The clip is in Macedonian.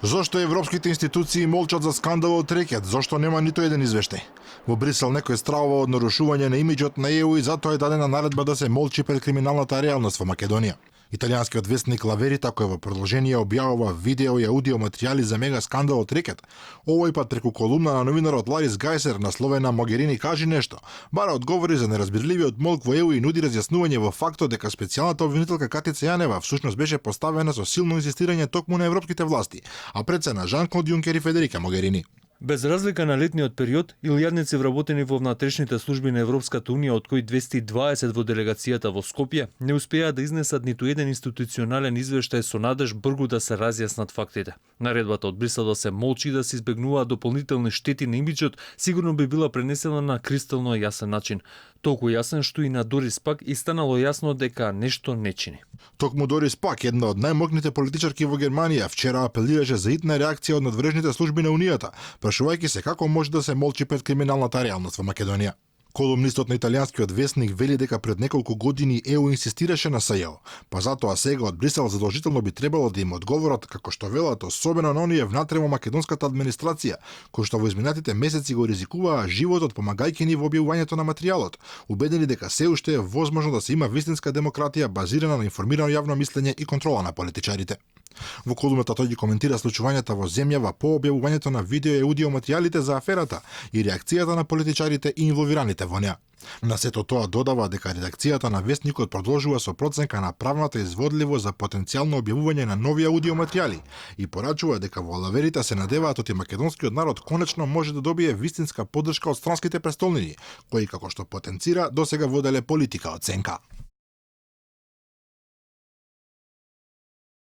Зошто европските институции молчат за скандалот рекет? Зошто нема ниту еден извештај? Во Брисел некој стравува од нарушување на имиџот на ЕУ и затоа е дадена наредба да се молчи пред криминалната реалност во Македонија. Италијанскиот вестник Лаверита, кој во продолжение објавува видео и аудио материјали за мега скандалот рекет, овој пат преку колумна на новинарот Ларис Гајсер насловена Могерини кажи нешто, бара одговори за неразбирливиот молк во ЕУ и нуди разјаснување во фактот дека специјалната обвинителка Катица Јанева всушност беше поставена со силно инсистирање токму на европските власти, а пред се на Жан-Клод Јункер и Федерика Могерини. Без разлика на летниот период, илјадници вработени во внатрешните служби на Европската унија, од кои 220 во делегацијата во Скопје, не успеа да изнесат ниту еден институционален извештај со надеж бргу да се разјаснат фактите. Наредбата од Брисел да се молчи и да се избегнуваат дополнителни штети на имиџот сигурно би била пренесена на кристално јасен начин. Толку јасен што и на Дорис Пак и станало јасно дека нешто не чини. Токму Дорис Пак, една од најмокните политичарки во Германија, вчера апелираше за итна реакција од надврежните служби на Унијата, прашувајќи се како може да се молчи пред криминалната реалност во Македонија. Колумнистот на италијанскиот вестник вели дека пред неколку години ЕУ инсистираше на СЈО, па затоа сега од Брисел задолжително би требало да им одговорат како што велат, особено на оние внатре во македонската администрација, кои што во изминатите месеци го ризикуваа животот помагајќи ни во објавувањето на материјалот, убедени дека се уште е возможно да се има вистинска демократија базирана на информирано јавно мислење и контрола на политичарите. Во колумната тој ги коментира случувањата во земјава по објавувањето на видео и аудио материјалите за аферата и реакцијата на политичарите и инволвираните во неа. На сето тоа додава дека редакцијата на вестникот продолжува со проценка на правната изводливост за потенцијално објавување на нови аудио материјали и порачува дека во Лаверита се надеваат оти македонскиот народ конечно може да добие вистинска поддршка од странските престолнини, кои како што потенцира досега воделе политика од сенка.